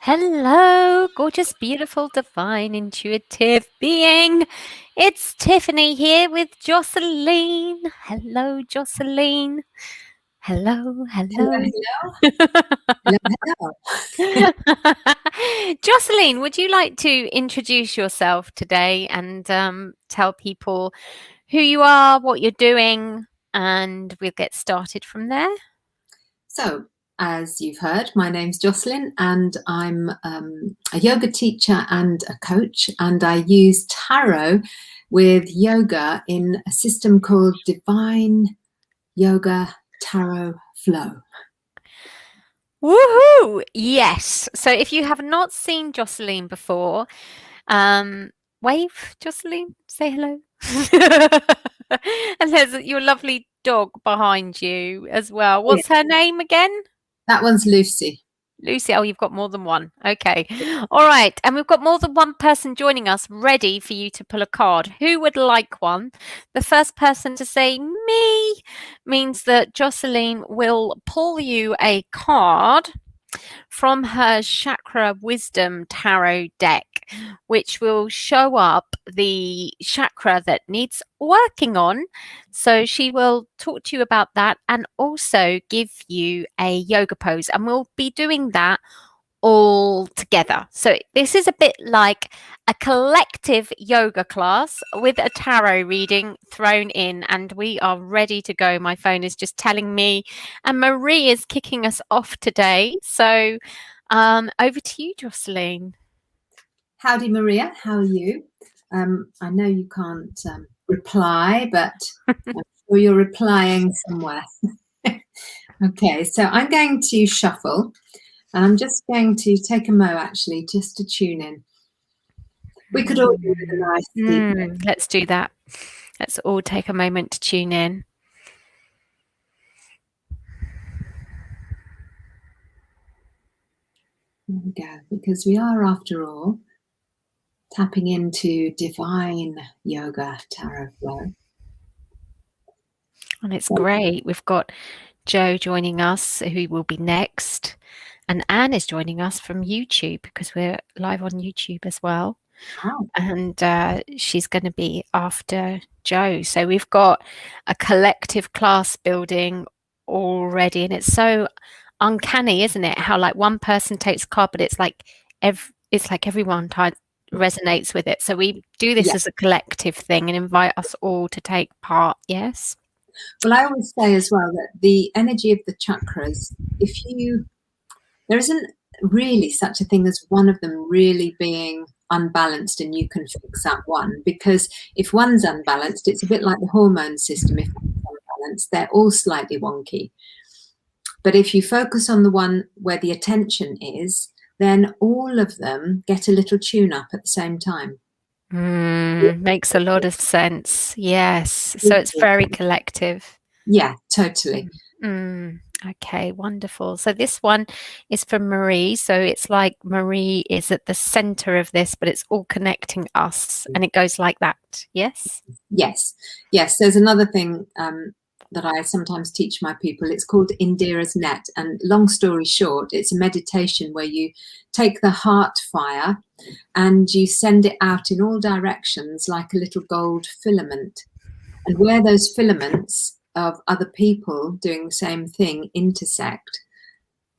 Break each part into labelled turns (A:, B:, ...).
A: Hello, gorgeous, beautiful, divine, intuitive being. It's Tiffany here with Jocelyne. Hello, Jocelyne. Hello,
B: Hello,
A: hello.
B: hello, hello, hello.
A: Jocelyne, would you like to introduce yourself today and tell people who you are, what you're doing, and we'll get started from there?
B: So, as you've heard, my name's Jocelyne, and I'm a yoga teacher and a coach, and I use tarot with yoga in a system called Divine Yoga Tarot Flow.
A: Woohoo! Yes. So if you have not seen Jocelyne before, wave, Jocelyne, say hello. And there's your lovely dog behind you as well.
B: Yeah,
A: What's her name again?
B: that one's Lucy.
A: Lucy. Oh, you've got more than one. Okay. All right. And we've got more than one person joining us ready for you to pull a card. Who would like one? The first person to say me means that Jocelyne will pull you a card from her chakra wisdom tarot deck, which will show up the chakra that needs working on. So she will talk to you about that and also give you a yoga pose. And we'll be doing that all together. So this is a bit like a collective yoga class with a tarot reading thrown in, and we are ready to go. My phone is just telling me, and Marie is kicking us off today. So over to you, Jocelyne.
B: Howdy, Maria. How are you? I know you can't reply, but I'm sure you're replying somewhere. Okay, so I'm going to shuffle. And I'm just going to take a mo actually, just to tune in. We could all do with a nice deep.
A: Let's do that. Let's all take a moment to tune in.
B: There we go, because we are, after all, tapping into divine yoga tarot flow.
A: And it's great. We've got Joe joining us, who will be next. And Anne is joining us from YouTube because we're live on YouTube as well.
B: Wow.
A: And she's going to be after Joe. So we've got a collective class building already. And it's so uncanny, isn't it? How like one person takes a card, but it's like everyone resonates with it. So we do this as a collective thing and invite us all to take part. Yes.
B: Well, I always say as well that the energy of the chakras, there isn't really such a thing as one of them really being unbalanced and you can fix that one, because if one's unbalanced, it's a bit like the hormone system. If one's unbalanced, they're all slightly wonky. But if you focus on the one where the attention is, then all of them get a little tune up at the same time.
A: Makes a lot of sense. Yes. So it's very collective.
B: Yeah, totally.
A: Okay, wonderful. So this one is from Marie. So it's like Marie is at the center of this, but it's all connecting us, and it goes like that. Yes?
B: Yes. There's another thing that I sometimes teach my people. It's called Indira's Net. And long story short, it's a meditation where you take the heart fire and you send it out in all directions like a little gold filament. And where those filaments of other people doing the same thing intersect,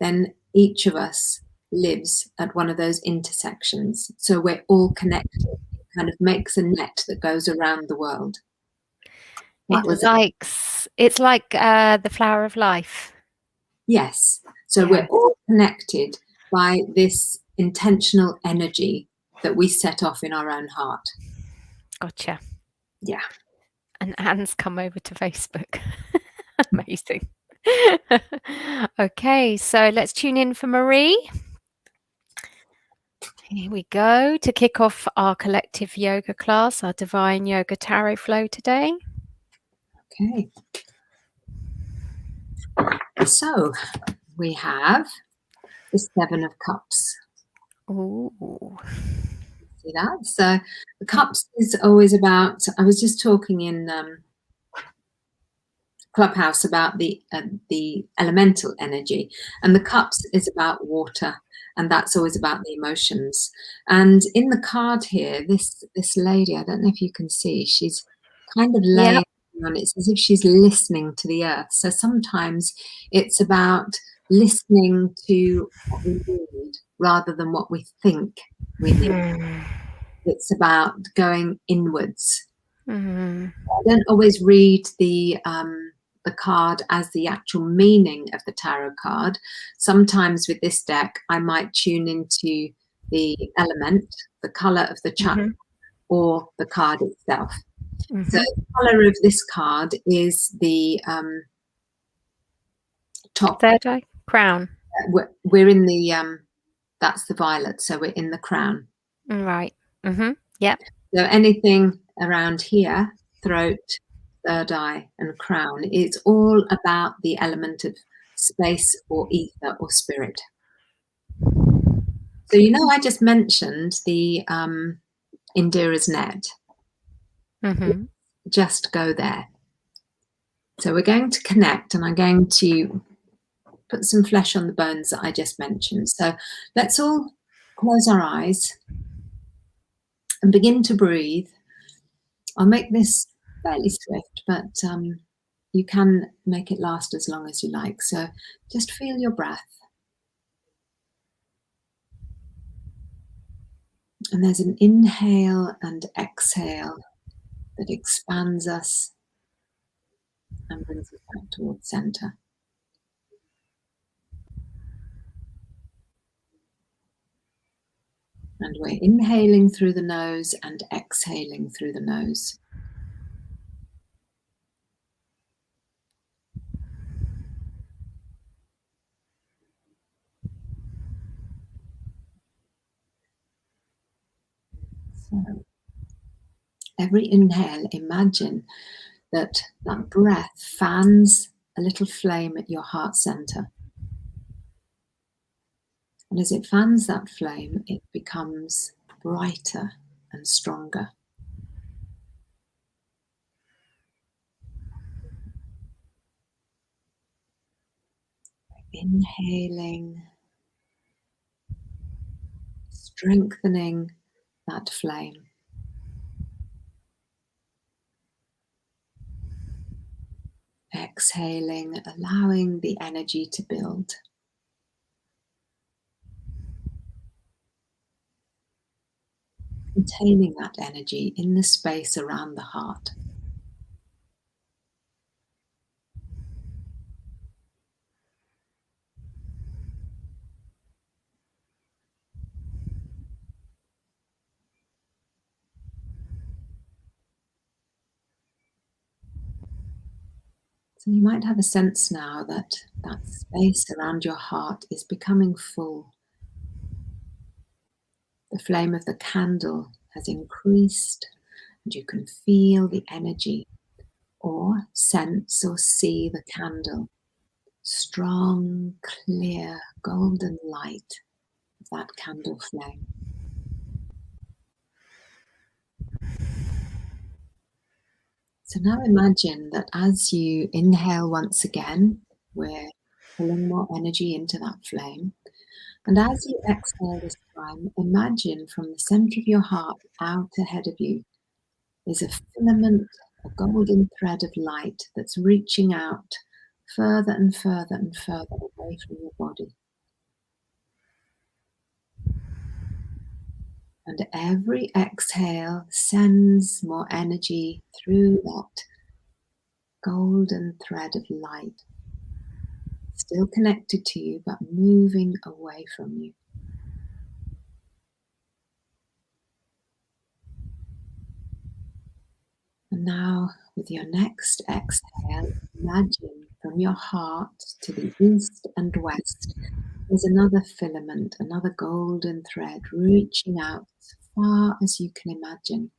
B: then each of us lives at one of those intersections. So we're all connected. It kind of makes a net that goes around the world.
A: It's like the flower of life.
B: Yes. So we're all connected by this intentional energy that we set off in our own heart.
A: Gotcha.
B: Yeah.
A: And Anne's come over to Facebook. Amazing. Okay, so let's tune in for Marie. Here we go to kick off our collective yoga class, our divine yoga tarot flow today.
B: Okay. So we have the Seven of Cups.
A: Ooh.
B: See that? So the cups is always about, I was just talking in Clubhouse about the elemental energy, and the cups is about water, and that's always about the emotions. And in the card here, this lady, I don't know if you can see, she's kind of laying on, it's as if she's listening to the earth. So sometimes it's about listening to what we need rather than what we think we need. It's about going inwards. I don't always read the card as the actual meaning of the tarot card. Sometimes with this deck, I might tune into the element, the color of the chakra, or the card itself. So the color of this card is the top.
A: Third eye, crown.
B: We're in the, that's the violet, so we're in the crown.
A: Right. Yep.
B: So anything around here, throat, third eye, and crown, it's all about the element of space or ether or spirit. So, you know, I just mentioned the Indira's net. Just go there. So we're going to connect, and I'm going to put some flesh on the bones that I just mentioned. So let's all close our eyes and begin to breathe. I'll make this fairly swift, but you can make it last as long as you like. So just feel your breath. And there's an inhale and exhale that expands us and brings us back towards center. And we're inhaling through the nose and exhaling through the nose. So every inhale, imagine that breath fans a little flame at your heart center. And as it fans that flame, it becomes brighter and stronger. Inhaling, strengthening that flame. Exhaling, allowing the energy to build. Containing that energy in the space around the heart. So you might have a sense now that that space around your heart is becoming full. The flame of the candle has increased, and you can feel the energy or sense or see the candle. Strong, clear, golden light of that candle flame. So now imagine that as you inhale once again, we're pulling more energy into that flame. And as you exhale this time, imagine from the center of your heart out ahead of you is a filament, a golden thread of light that's reaching out further and further and further away from your body. And every exhale sends more energy through that golden thread of light, still connected to you, but moving away from you. And now, with your next exhale, imagine from your heart to the east and west, there's another filament, another golden thread reaching out as far as you can imagine.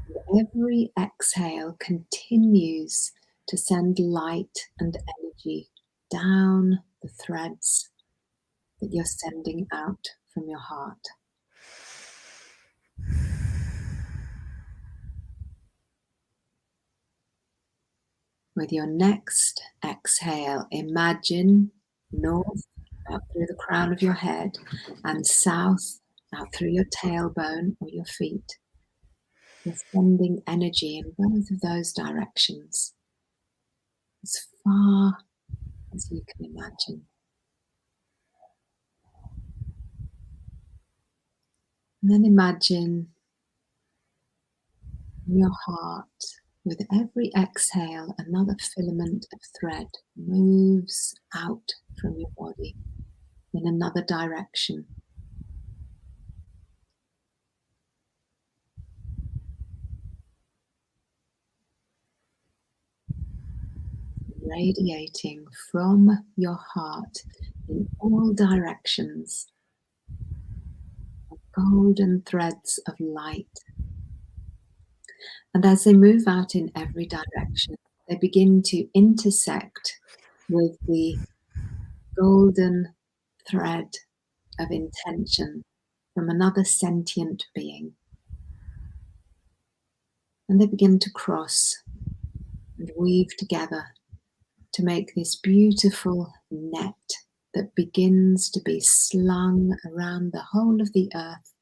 B: And every exhale continues to send light and energy down the threads that you're sending out from your heart. With your next exhale, imagine north out through the crown of your head and south out through your tailbone or your feet. You're sending energy in both of those directions as far as you can imagine. And then imagine in your heart, with every exhale, another filament of thread moves out from your body in another direction. Radiating from your heart in all directions, golden threads of light. And as they move out in every direction, they begin to intersect with the golden thread of intention from another sentient being. And they begin to cross and weave together to make this beautiful net that begins to be slung around the whole of the earth.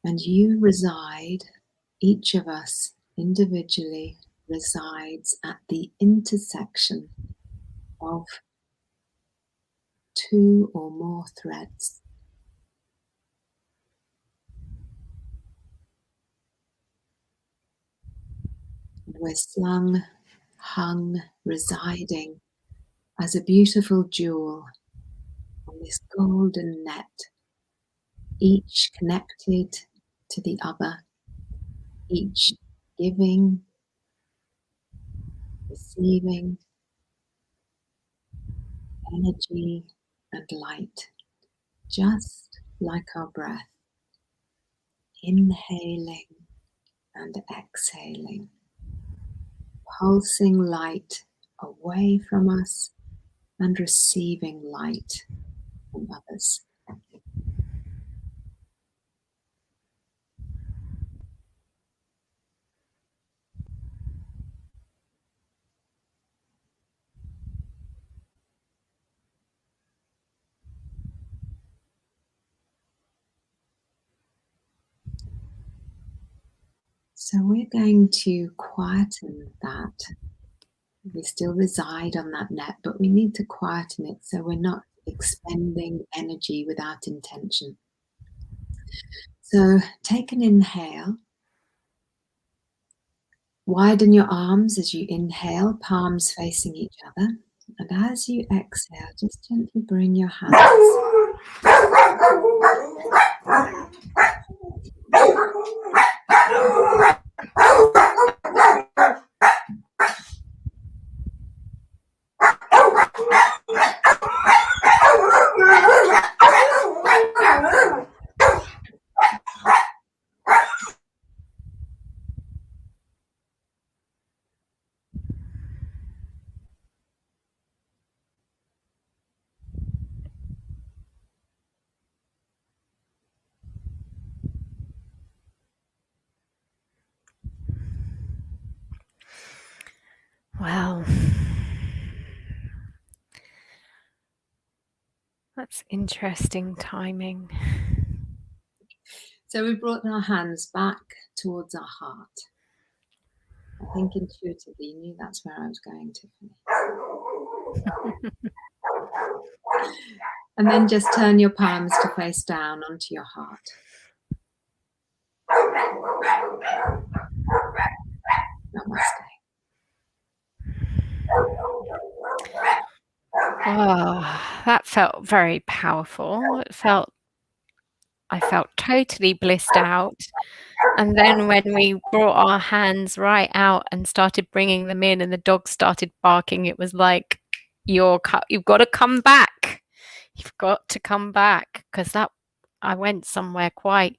B: And you reside, each of us individually resides at the intersection of two or more threads. And we're slung, hung, residing as a beautiful jewel on this golden net, each connected to the other, each giving, receiving energy and light, just like our breath, inhaling and exhaling, pulsing light away from us and receiving light from others. So we're going to quieten that. We still reside on that net, but we need to quieten it so we're not expending energy without intention. So take an inhale. Widen your arms as you inhale, palms facing each other. And as you exhale, just gently bring your hands
A: Wow. That's interesting timing.
B: So we brought our hands back towards our heart. I think intuitively you knew that's where I was going, Tiffany. And then just turn your palms to face down onto your heart. Namaste.
A: Oh, that felt very powerful. I felt totally blissed out. And then when we brought our hands right out and started bringing them in and the dog started barking, it was like, you've got to come back. You've got to come back, because I went somewhere quite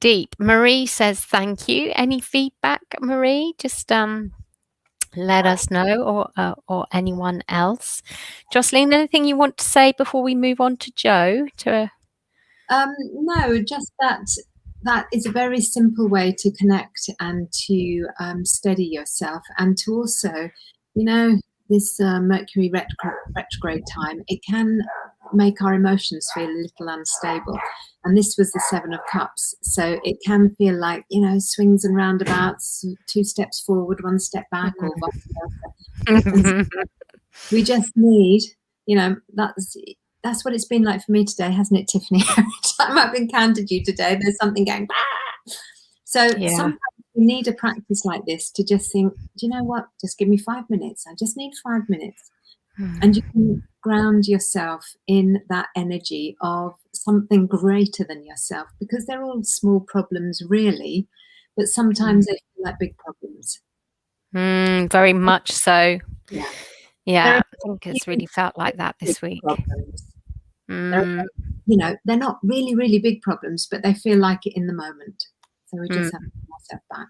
A: deep. Marie says thank you. Any feedback, Marie? Just let us know, or anyone else. Jocelyne, anything you want to say before we move on to Jo?
B: No, just that that is a very simple way to connect and to steady yourself, and to also, this Mercury retrograde time, it can make our emotions feel a little unstable. And this was the Seven of Cups, so it can feel like, swings and roundabouts, 2 steps forward, 1 step back, or vice versa. We just need, that's what it's been like for me today, hasn't it, Tiffany? Every time I've encountered you today, there's something going, bah! So sometimes we need a practice like this to just think, do you know what? Just give me 5 minutes. I just need 5 minutes. And you can ground yourself in that energy of something greater than yourself, because they're all small problems, really, but sometimes they feel like big problems.
C: Very much so.
B: Yeah.
C: Yeah, I think it's really felt like that this week.
B: They're not really, really big problems, but they feel like it in the moment. So we just have to pull ourselves back.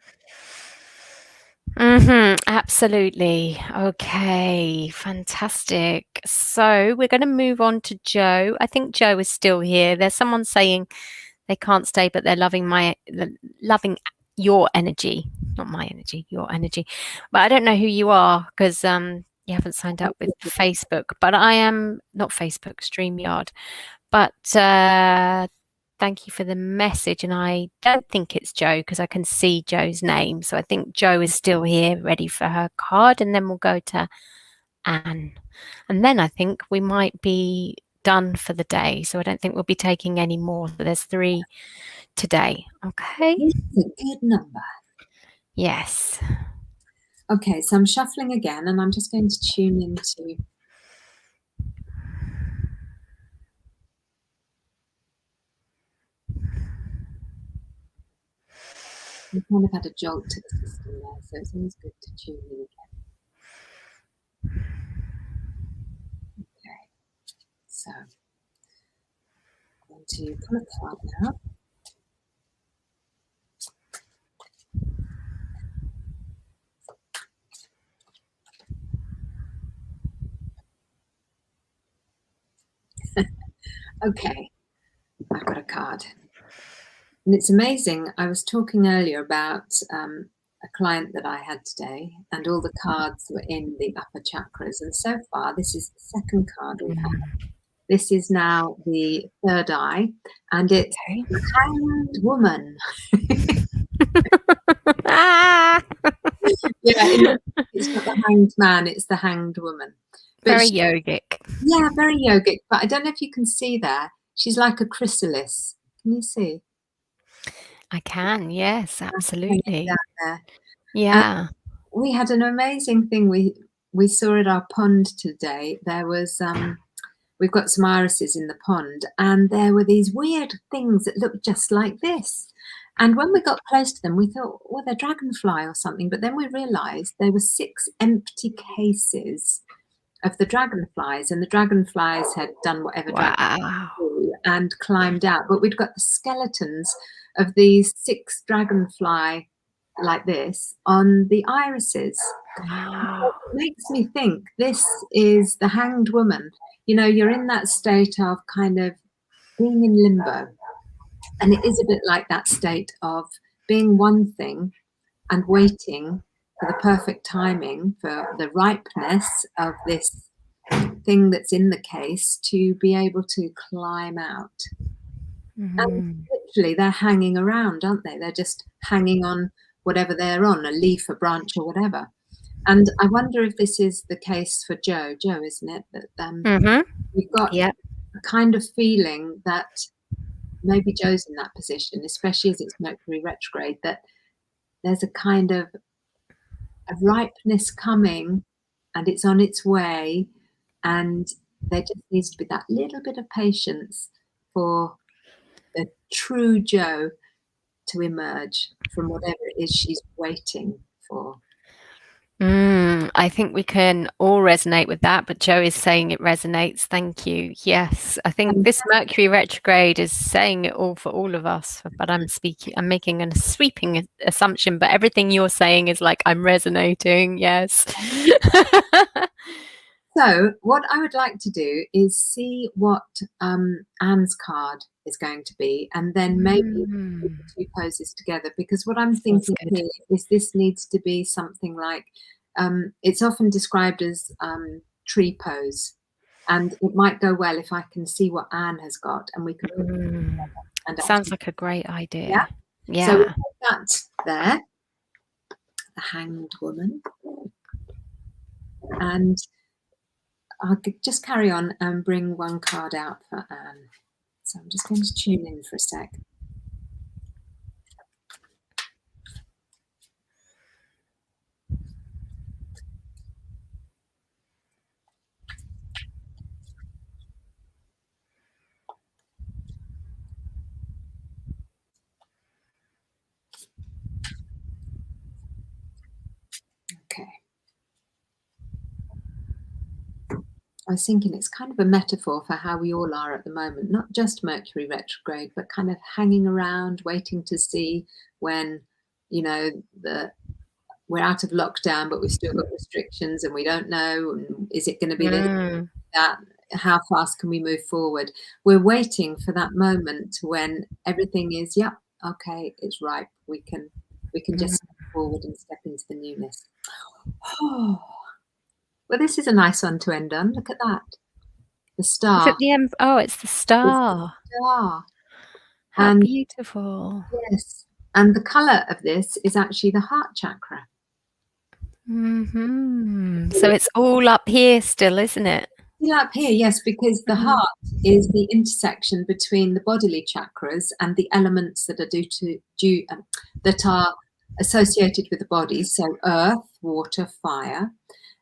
C: Absolutely. Okay, fantastic. So we're going to move on to Joe. I think Joe is still here. There's someone saying they can't stay, but they're loving your energy, not my energy, your energy. But I don't know who you are, because you haven't signed up with Facebook. But I am not Facebook, StreamYard. But thank you for the message, and I don't think it's Joe, because I can see Joe's name. So I think Joe is still here, ready for her card, and then we'll go to Anne. And then I think we might be done for the day. So I don't think we'll be taking any more. So there's 3 today. Okay.
B: It's a good number.
C: Yes.
B: Okay, so I'm shuffling again, and I'm just going to tune into... We kind of had a jolt to the system there, so it's always good to tune in again. Okay, so I'm going to pull a card now. Okay, I've got a card. And it's amazing. I was talking earlier about a client that I had today, and all the cards were in the upper chakras. And so far, this is the second card we've had. This is now the third eye, and it's the Hanged Woman. Yeah, it's not the Hanged Man, it's the Hanged Woman. But
C: very yogic.
B: Yeah, very yogic. But I don't know if you can see there. She's like a chrysalis. Can you see?
C: I can, yes, absolutely.
B: Down there.
C: Yeah.
B: We had an amazing thing we saw at our pond today. There was we've got some irises in the pond, and there were these weird things that looked just like this. And when we got close to them, we thought, well, they're dragonfly or something. But then we realized there were 6 empty cases of the dragonflies, and the dragonflies had done whatever dragonflies do and climbed out. But we'd got the skeletons of these 6 dragonfly like this on the irises.
C: Wow.
B: It makes me think this is the Hanged Woman. You're in that state of kind of being in limbo. And it is a bit like that state of being one thing and waiting for the perfect timing, for the ripeness of this thing that's in the case to be able to climb out. And literally they're hanging around, aren't they? They're just hanging on whatever they're on, a leaf, a branch, or whatever. And I wonder if this is the case for Joe, isn't it? That we've got a kind of feeling that maybe Joe's in that position, especially as it's Mercury retrograde, that there's a kind of a ripeness coming, and it's on its way, and there just needs to be that little bit of patience for the true Joe to emerge from whatever it is she's waiting for.
C: I think we can all resonate with that, but Joe is saying it resonates. Thank you. Yes, I think this Mercury retrograde is saying it all for all of us, but I'm making a sweeping assumption, but everything you're saying is like, I'm resonating. Yes.
B: So what I would like to do is see what Anne's card is going to be, and then maybe put the two poses together, because what I'm thinking here is this needs to be something like, it's often described as tree pose, and it might go well if I can see what Anne has got, and we can put them together. And
C: sounds like a great idea. Yeah.
B: So we'll put that there, the Hanged Woman, and I'll just carry on and bring one card out for Anne. So I'm just going to tune in for a sec. Okay. I was thinking it's kind of a metaphor for how we all are at the moment, not just Mercury retrograde, but kind of hanging around, waiting to see when, you know, we're out of lockdown, but we've still got restrictions and we don't know, and is it going to be this, that? How fast can we move forward? We're waiting for that moment when everything is, yeah, okay, it's right. We can just step forward and step into the newness. Oh. Well, this is a nice one to end on. Look at that. The star.
C: Is it the it's the star.
B: It's the star.
C: How beautiful.
B: Yes. And the colour of this is actually the heart chakra.
C: So it's all up here still, isn't it?
B: Still up here, yes, because the heart is the intersection between the bodily chakras and the elements that are that are associated with the body. So earth, water, fire.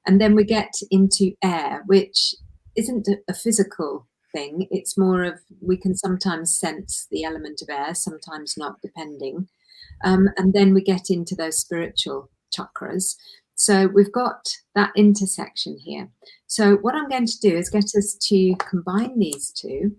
B: And then we get into air, which isn't a physical thing. It's more of, we can sometimes sense the element of air, sometimes not, depending. And then we get into those spiritual chakras. So we've got that intersection here. So what I'm going to do is get us to combine these two.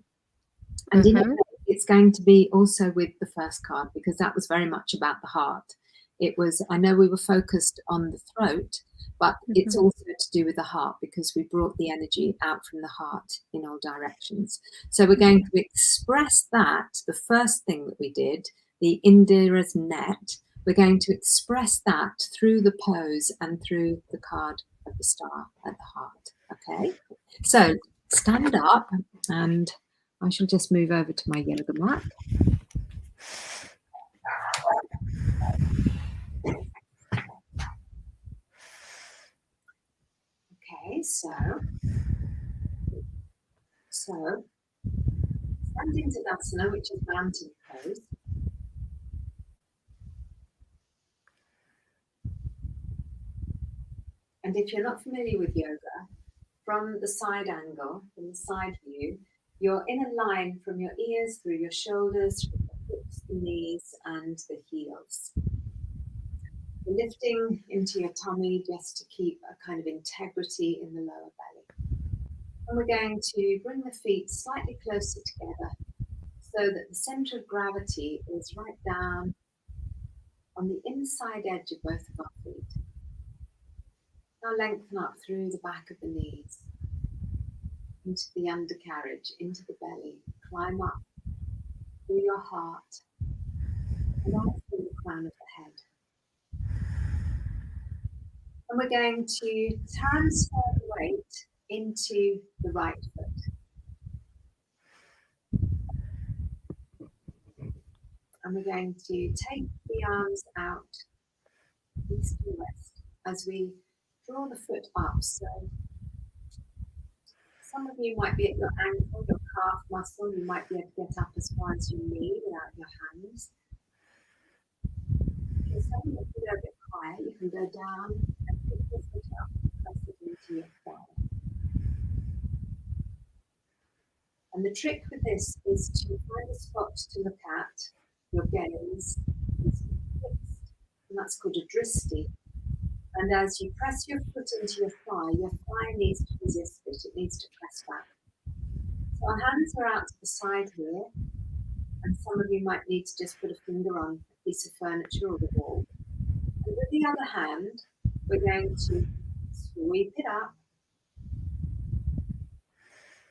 B: And in a way, it's going to be also with the first card, because that was very much about the heart. It was, I know we were focused on the throat, but it's also to do with the heart, because we brought the energy out from the heart in all directions. So we're going to express that, the first thing that we did, the Indira's net, we're going to express that through the pose and through the card of the star at the heart. Okay, so stand up, and I shall just move over to my yoga mat. Okay, so standing Tadasana, which is mountain pose. And if you're not familiar with yoga, from the side angle, from the side view, you're in a line from your ears through your shoulders, through the hips, the knees, and the heels. You're lifting into your tummy just to keep a kind of integrity in the lower belly. And we're going to bring the feet slightly closer together so that the center of gravity is right down on the inside edge of both of our feet. Now lengthen up through the back of the knees, into the undercarriage, into the belly. Climb up through your heart and out through the crown of the head. And we're going to transfer the weight into the right foot. And we're going to take the arms out, east and west, as we draw the foot up. So some of you might be at your ankle, your calf muscle. You might be able to get up as far as your knee without your hands. If some of you can go a bit higher, you can go down and pick the foot up and press it into your thigh. And the trick with this is to find a spot to look at. Your gaze is fixed, and that's called a dristi. And as you press your foot into your thigh needs to resist it. It needs to press back. So our hands are out to the side here, and some of you might need to just put a finger on a piece of furniture or the wall. And with the other hand, we're going to sweep it up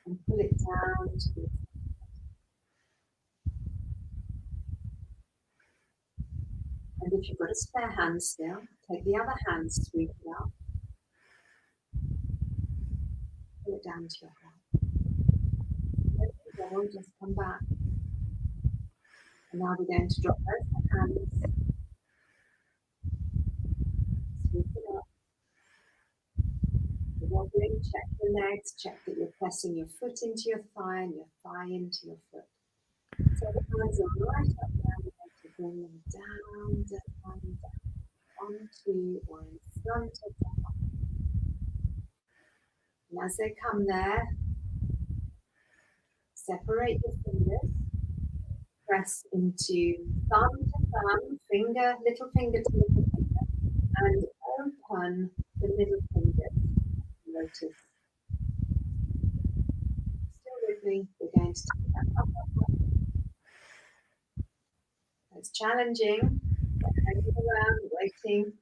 B: and pull it down to. And if you've got a spare hand still, take the other hand, sweep it up, pull it down to your heart. Let it go, just come back. And now we're going to drop both hands, sweep it up. You're wobbling, check the legs, check that you're pressing your foot into your thigh and your thigh into your foot. So the hands are right up there, we're going to bring them down, down, down, onto or in front of the heart. And as they come there, separate your fingers, press into thumb to thumb, finger, little finger to little finger, and open the middle finger. Lotus. Still with me? We're going to take that up. It's challenging, but hanging around, waiting,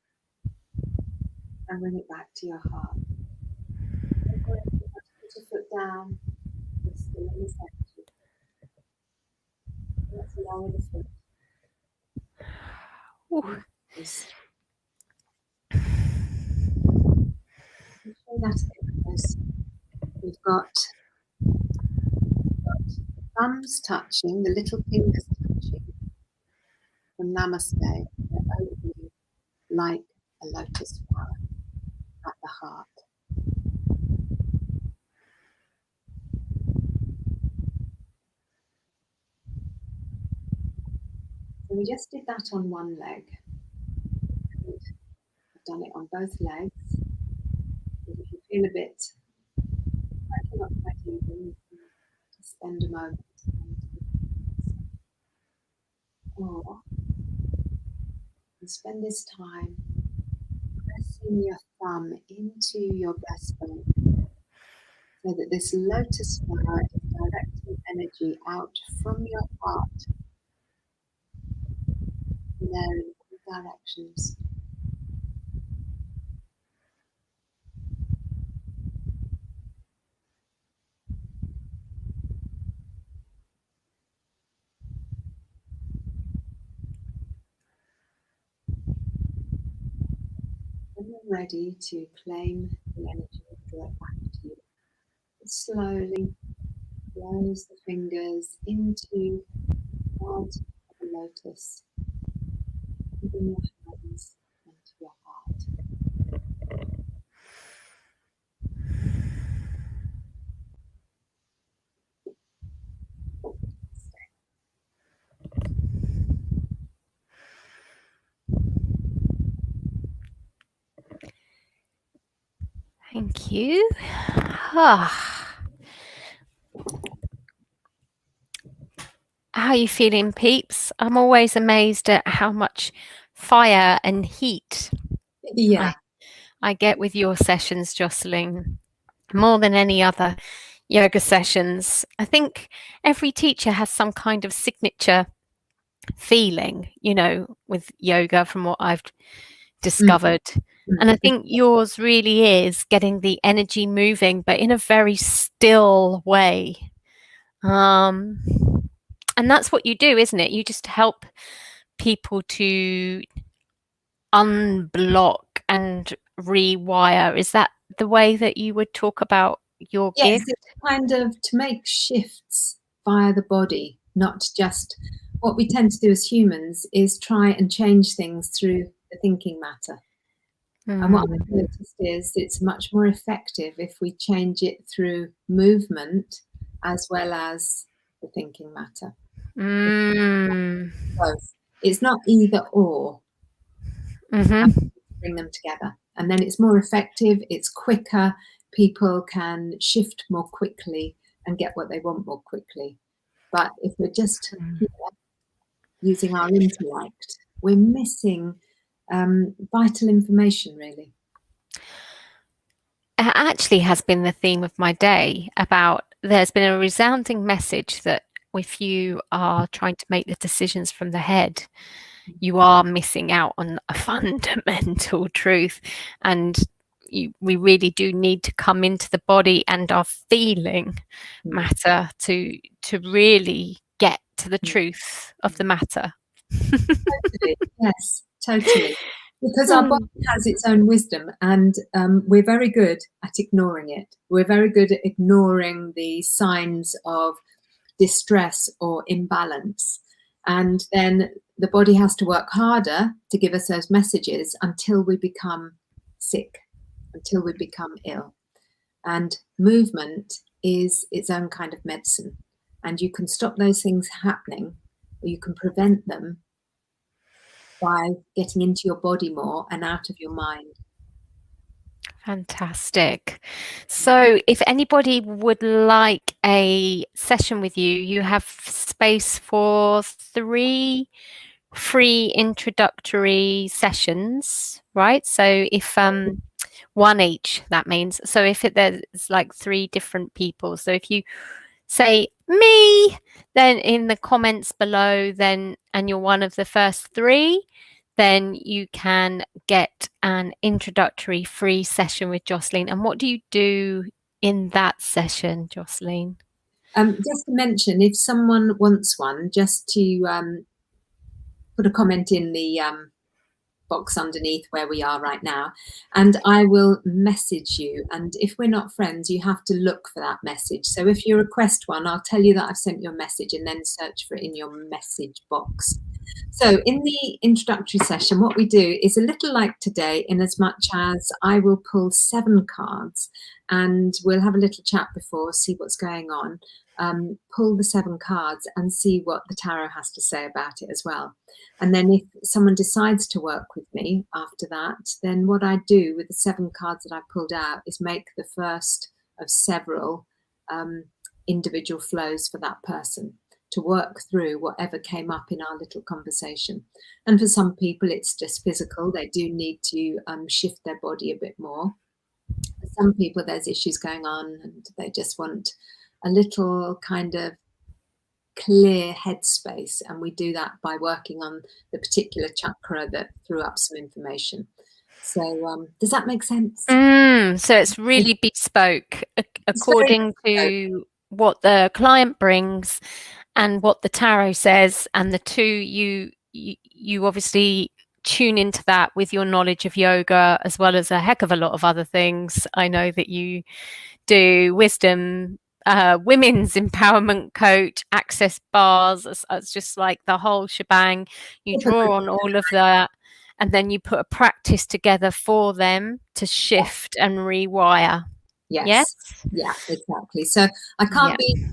B: and bring it back to your heart. Put your foot down, you're still in the center. Let's lower the foot. Show that a bit closer. We've got thumbs touching, the little fingers touching. From Namaste, they're opening like a lotus flower at the heart. So we just did that on one leg. I've done it on both legs. And if you feel a bit like you're not quite even, you can just spend a moment. And spend this time pressing your thumb into your breastbone so that this lotus flower is directing energy out from your heart and there in all directions. When you're ready to claim the energy, draw it back to you. Slowly close the fingers into the heart of the lotus. Bring your hands into your heart.
C: Thank you. How are you feeling, peeps? I'm always amazed at how much fire and heat I get with your sessions, Jocelyne, more than any other yoga sessions. I think every teacher has some kind of signature feeling, with yoga from what I've discovered. And I think yours really is getting the energy moving, but in a very still way. And that's what you do, isn't it? You just help people to unblock and rewire. Is that the way that you would talk about your gift?
B: It's kind of to make shifts via the body, not just what we tend to do as humans is try and change things through the thinking matter. And what I've noticed is it's much more effective if we change it through movement as well as the thinking matter. Both. It's not either or. Bring them together, and then it's more effective. It's quicker. People can shift more quickly and get what they want more quickly. But if we're just using our intellect, we're missing vital information, really.
C: It actually has been the theme of my day about there's been a resounding message that if you are trying to make the decisions from the head, you are missing out on a fundamental truth. And, we really do need to come into the body and our feeling matter to really get to the truth of the matter.
B: Totally. Yes, totally. Because our body has its own wisdom, and we're very good at ignoring it. We're very good at ignoring the signs of distress or imbalance. And then the body has to work harder to give us those messages until we become sick, until we become ill. And movement is its own kind of medicine. And you can stop those things happening, or you can prevent them by getting into your body more and out of your mind.
C: Fantastic. So if anybody would like a session with you, you have space for 3 free introductory sessions, right? So if 1 each, that means. So if there's like 3 different people. So if you say me, then in the comments below, then, and you're one of the first 3, then you can get an introductory free session with Jocelyne. And what do you do in that session, Jocelyne?
B: Just to mention, if someone wants one, just to put a comment in the box underneath where we are right now, and I will message you. And if we're not friends, you have to look for that message. So if you request one, I'll tell you that I've sent you a message, and then search for it in your message box. So in the introductory session, what we do is a little like today, in as much as I will pull 7 cards, and we'll have a little chat before, see what's going on, pull the 7 cards and see what the tarot has to say about it as well. And then if someone decides to work with me after that, then what I do with the 7 cards that I pulled out is make the first of several individual flows for that person to work through whatever came up in our little conversation. And for some people, it's just physical. They do need to shift their body a bit more. For some people, there's issues going on and they just want a little kind of clear headspace, and we do that by working on the particular chakra that threw up some information. So does that make sense?
C: So it's really bespoke according to what the client brings and what the tarot says, and the two you obviously tune into that with your knowledge of yoga, as well as a heck of a lot of other things. I know that you do wisdom, women's empowerment coach, access bars. It's just like the whole shebang. You draw on all of that, and then you put a practice together for them to shift and rewire.
B: Yes. Yeah, exactly. So I can't be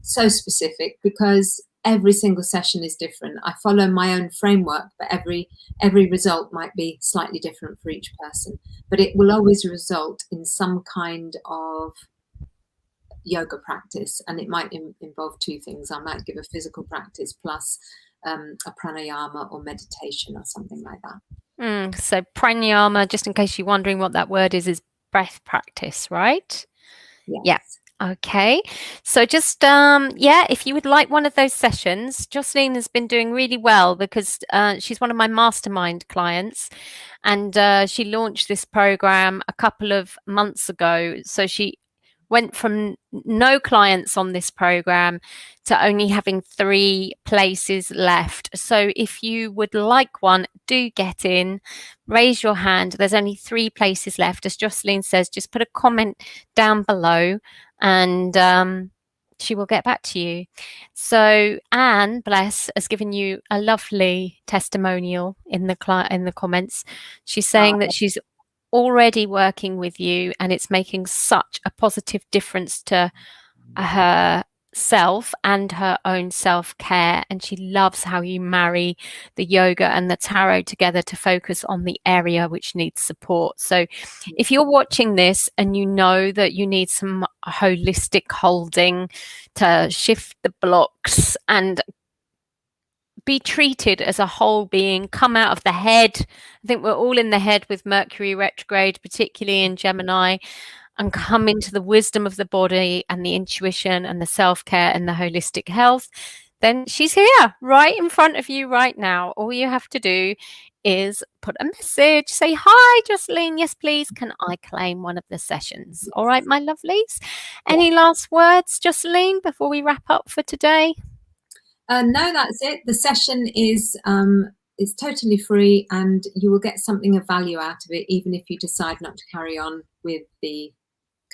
B: so specific because every single session is different. I follow my own framework, but every result might be slightly different for each person. But it will always result in some kind of yoga practice, and it might involve 2 things. I might give a physical practice plus a pranayama or meditation or something like that.
C: So pranayama, just in case you're wondering what that word is breath practice, right?
B: Yes.
C: Yeah. Okay, so just if you would like one of those sessions, Jocelyne has been doing really well because she's one of my mastermind clients, and she launched this program a couple of months ago. So she went from no clients on this program to only having 3 places left. So if you would like one, do get in, raise your hand. There's only 3 places left. As Jocelyne says, just put a comment down below and she will get back to you. So Anne, bless, has given you a lovely testimonial in the comments. She's saying that she's already working with you and it's making such a positive difference to herself and her own self-care, and she loves how you marry the yoga and the tarot together to focus on the area which needs support. So if you're watching this and you know that you need some holistic holding to shift the blocks and be treated as a whole being, come out of the head. I think we're all in the head with Mercury retrograde, particularly in Gemini, and come into the wisdom of the body and the intuition and the self-care and the holistic health,
A: then she's here right in front of you right now. All you have to do is put a message, say, hi, Jocelyne. Yes, please. Can I claim one of the sessions? All right, my lovelies. Any last words, Jocelyne, before we wrap up for today?
B: No, that's it. The session is totally free, and you will get something of value out of it, even if you decide not to carry on with the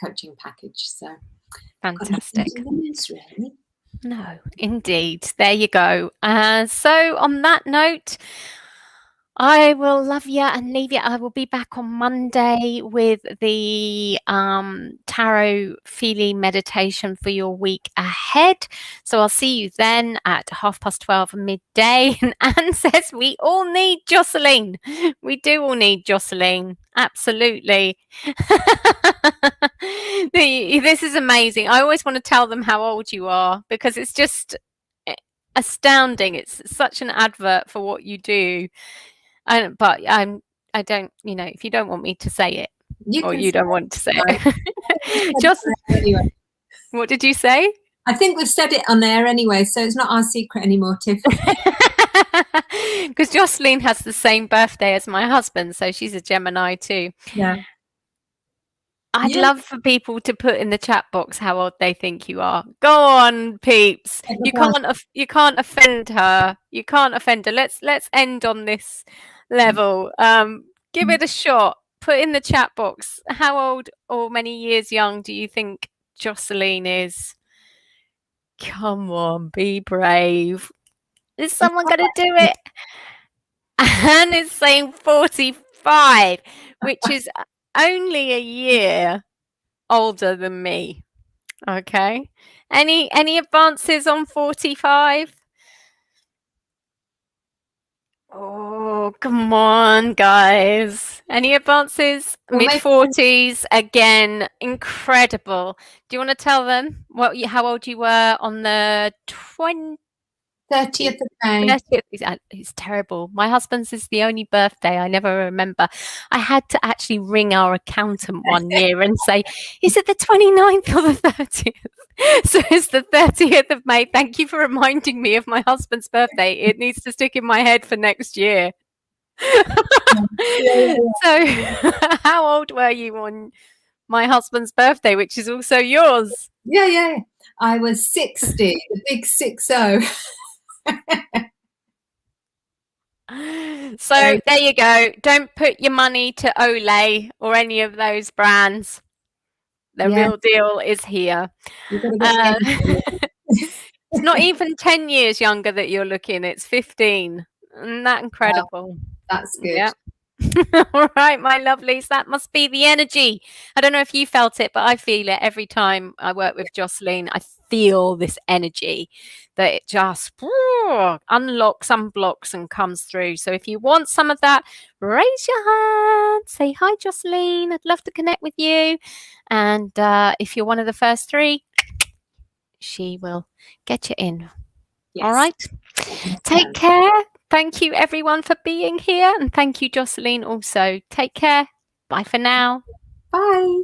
B: coaching package. So
A: fantastic.
B: Really.
A: No, indeed. There you go. So on that note, I will love you and leave you. I will be back on Monday with the tarot feeling meditation for your week ahead. So I'll see you then at 12:30 midday. And Anne says we all need Jocelyne. We do all need Jocelyne. Absolutely. This is amazing. I always want to tell them how old you are because it's just astounding. It's such an advert for what you do. But I don't, if you don't want me to say it, you don't want to say it.
B: Anyway.
A: What did you say?
B: I think we've said it on air anyway, so it's not our secret anymore, Tiff.
A: Because Jocelyne has the same birthday as my husband, so she's a Gemini too.
B: Yeah.
A: I'd love for people to put in the chat box how old they think you are. Go on, peeps. You can't offend her. You can't offend her. Let's end on this level. Give it a shot. Put in the chat box how old or many years young do you think Jocelyne is? Come on, be brave. Is someone going to do it? Anne is saying 45, which is only a year older than me. Okay. Any advances on 45? Oh, come on, guys. Any advances? Mid-40s, again, incredible. Do you want to tell them how old you were on the
B: 30th of May.
A: It's terrible. My husband's is the only birthday I never remember. I had to actually ring our accountant one year and say, is it the 29th or the 30th? So it's the 30th of May. Thank you for reminding me of my husband's birthday. It needs to stick in my head for next year. So how old were you on my husband's birthday, which is also yours?
B: Yeah. I was 60, the big 60.
A: So there you go. Don't put your money to Olay or any of those brands. The real deal is here. It's not even 10 years younger that you're looking. It's 15. Isn't that incredible?
B: Wow. That's good.
A: Yeah. All right, my lovelies. That must be the energy. I don't know if you felt it, but I feel it every time I work with Jocelyne. I feel this energy that it just unlocks, unblocks, and comes through. So if you want some of that, raise your hand. Say hi, Jocelyne. I'd love to connect with you. And if you're one of the first 3, she will get you in. Yes. All right. Take care. Thank you, everyone, for being here. And thank you, Jocelyne, also. Take care. Bye for now.
B: Bye.